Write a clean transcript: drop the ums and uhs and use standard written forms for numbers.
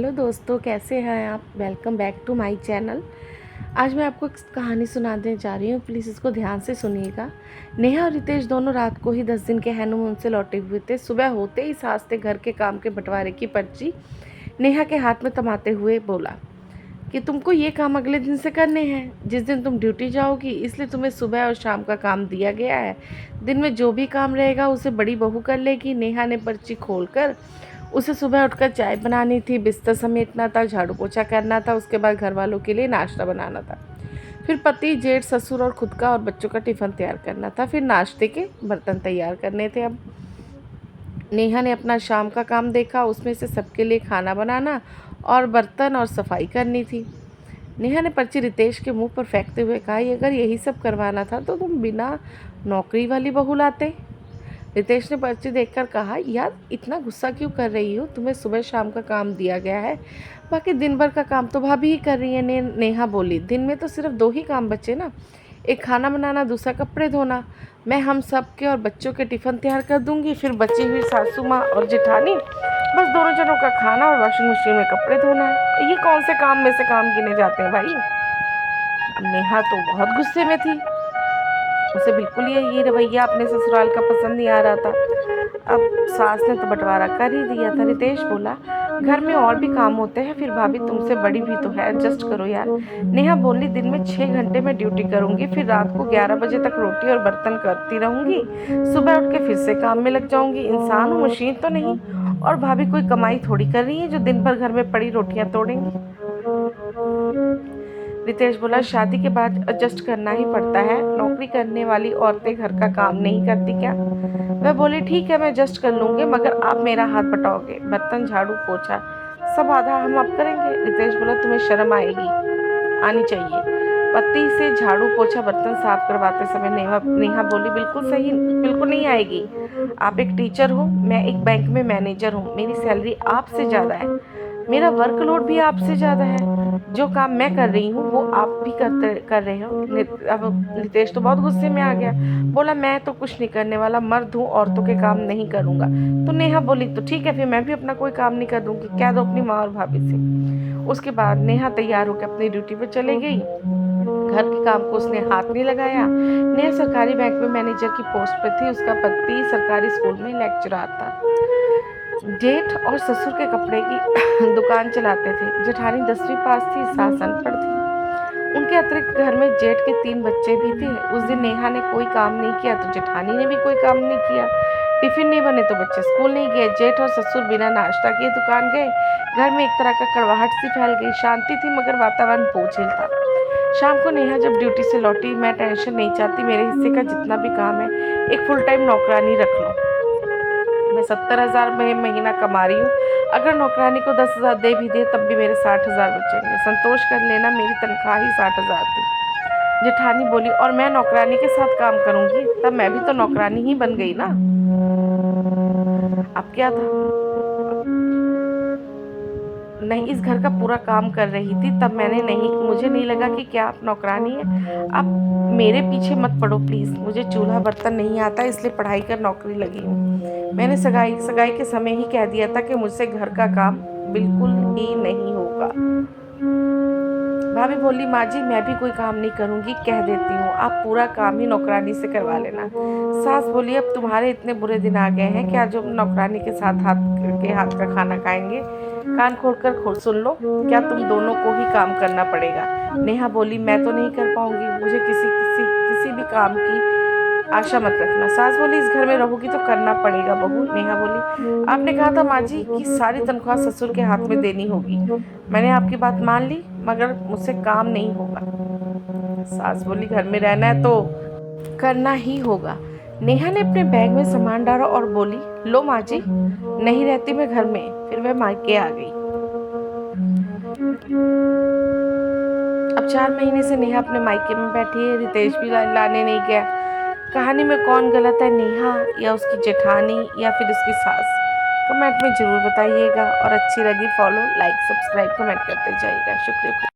Hello दोस्तों, कैसे हैं आप। Welcome back to my channel. आज मैं आपको एक कहानी सुनाने जा रही हूँ, प्लीज़ इसको ध्यान से सुनिएगा। नेहा और रितेश दोनों रात को ही 10 दिन के हनीमून से लौटे हुए थे। सुबह होते ही सास ने घर के काम के बंटवारे की पर्ची नेहा के हाथ में थमाते हुए बोला कि तुमको ये काम अगले दिन से करने हैं, जिस दिन तुम ड्यूटी जाओगी, इसलिए तुम्हें सुबह और शाम का काम दिया गया है। दिन में जो भी काम रहेगा उसे बड़ी बहू कर लेगी। नेहा ने पर्ची खोलकर उसे सुबह उठकर चाय बनानी थी, बिस्तर समेटना था, झाड़ू पोछा करना था, उसके बाद घर वालों के लिए नाश्ता बनाना था, फिर पति, जेठ, ससुर और खुद का और बच्चों का टिफ़िन तैयार करना था, फिर नाश्ते के बर्तन तैयार करने थे। अब नेहा ने अपना शाम का काम देखा, उसमें से सबके लिए खाना बनाना और बर्तन और सफाई करनी थी। नेहा ने पर्ची रितेश के मुंह पर फेंकते हुए कहा, अगर यही सब करवाना था तो तुम बिना नौकरी वाली बहू लाते। रितेश ने पर्ची देखकर कहा, यार इतना गुस्सा क्यों कर रही हो, तुम्हें सुबह शाम का काम दिया गया है, बाकी दिन भर का काम तो भाभी ही कर रही है। नेहा बोली, दिन में तो सिर्फ 2 ही काम बचे ना, एक खाना बनाना, दूसरा कपड़े धोना। मैं हम सब के और बच्चों के टिफ़िन तैयार कर दूंगी, फिर बची हुई सासू माँ और जेठानी, बस दोनों जनों का खाना और वॉशिंग मशीन में कपड़े धोना है। ये कौन से काम में से काम गिने जाते हैं भाई। अब नेहा तो बहुत गुस्से में थी, उसे बिल्कुल ये रवैया अपने ससुराल का पसंद नहीं आ रहा था। अब सास ने तो बंटवारा कर ही दिया था। रितेश बोला, घर में और भी काम होते हैं, फिर भाभी तुमसे बड़ी भी तो है, एडजस्ट करो यार। नेहा बोली, दिन में 6 घंटे में ड्यूटी करूंगी, फिर रात को 11 बजे तक रोटी और बर्तन करती रहूंगी, सुबह उठ के फिर से काम में लग जाऊंगी। इंसान हूँ, मशीन तो नहीं। और भाभी कोई कमाई थोड़ी कर रही है जो दिन भर घर में पड़ी रोटियां तोड़ेंगी। रितेश बोला, शादी के बाद एडजस्ट करना ही पड़ता है, नौकरी करने वाली औरतें घर का काम नहीं करती क्या। वह बोली, ठीक है मैं एडजस्ट कर लूँगी, मगर आप मेरा हाथ बटाओगे, बर्तन झाड़ू पोछा सब आधा हम आप करेंगे। रितेश बोला, तुम्हें शर्म आनी चाहिए। पति से झाड़ू पोछा बर्तन साफ करवाते समय नेहा बोली, बिल्कुल सही, बिल्कुल नहीं आएगी। आप एक टीचर हो, मैं एक बैंक में मैनेजर हूँ, मेरी सैलरी आपसे ज़्यादा है, मेरा वर्कलोड भी आपसे ज़्यादा है, जो काम मैं कर रही हूँ वो आप भी कर रहे हो। अब नितेश तो बहुत गुस्से में आ गया, बोला, मैं तो कुछ नहीं करने वाला, मर्द हूँ, औरतों के काम नहीं करूँगा। तो नेहा बोली, तो ठीक है, फिर मैं भी अपना कोई काम नहीं कर दूँगी, कह दो अपनी माँ और भाभी से। उसके बाद नेहा तैयार होकर अपनी ड्यूटी पर चली गई। घर के काम को उसने हाथ नहीं लगाया। नेहा सरकारी बैंक में मैनेजर की पोस्ट पर थी, उसका पति सरकारी स्कूल में लेक्चरर था। जेठ और ससुर के कपड़े की दुकान चलाते थे। जेठानी 10वीं पास थी, सास अनपढ़ थी। उनके अतिरिक्त घर में जेठ के 3 बच्चे भी थे। उस दिन नेहा ने कोई काम नहीं किया तो जेठानी ने भी कोई काम नहीं किया। टिफिन नहीं बने तो बच्चे स्कूल नहीं गए। जेठ और ससुर बिना नाश्ता किए दुकान गए। घर में एक तरह का कड़वाहट सी फैल गई। शांति थी मगर वातावरण बोझिल था। शाम को नेहा जब ड्यूटी से लौटी, मैं टेंशन नहीं चाहती, मेरे हिस्से का जितना भी काम है एक फुल टाइम नौकरानी रख लो। मैं 70,000 में महीना कमा रही हूँ, अगर नौकरानी को 10,000 दे भी दे तब भी मेरे 60,000 बचेंगे, संतोष कर लेना, मेरी तनख्वाह ही 60,000 थी। जेठानी बोली, और मैं नौकरानी के साथ काम करूँगी, तब मैं भी तो नौकरानी ही बन गई ना। अब क्या था, नहीं इस घर का पूरा काम कर रही थी, तब मुझे नहीं लगा कि क्या आप नौकरानी है। आप मेरे पीछे मत पड़ो प्लीज़, मुझे चूल्हा बर्तन नहीं आता, इसलिए पढ़ाई कर नौकरी लगी हूँ। मैंने सगाई के समय ही कह दिया था कि मुझसे घर का काम बिल्कुल ही नहीं होगा। भाभी बोली, माँ जी मैं भी कोई काम नहीं करूँगी, कह देती हूँ, आप पूरा काम ही नौकरानी से करवा लेना। सास बोली, अब तुम्हारे इतने बुरे दिन आ गए हैं क्या जो नौकरानी के साथ हाथ का खाना खाएंगे। कान खोल सुन लो, क्या तुम दोनों को ही काम करना पड़ेगा। नेहा बोली, मैं तो नहीं कर पाऊंगी, मुझे किसी भी काम की आशा मत रखना। सास बोली, इस घर में रहोगी तो करना पड़ेगा बहू। नेहा बोली, आपने कहा था माँ जी कि सारी तनख्वाह ससुर के हाथ में देनी होगी, मैंने आपकी बात मान ली, मगर मुझसे काम नहीं होगा। सास बोली, घर में रहना है तो करना ही होगा। नेहा ने अपने बैग में सामान डाला और बोली, लो माँ जी, नहीं रहती मैं घर में। फिर वह मायके आ गई। अब 4 महीने से नेहा अपने मायके में बैठी है, रितेश भी लाने नहीं गया। कहानी में कौन गलत है, नेहा या उसकी जेठानी या फिर उसकी सास, कमेंट में ज़रूर बताइएगा। और अच्छी लगी फॉलो, लाइक, सब्सक्राइब, कमेंट करते जाइएगा। शुक्रिया।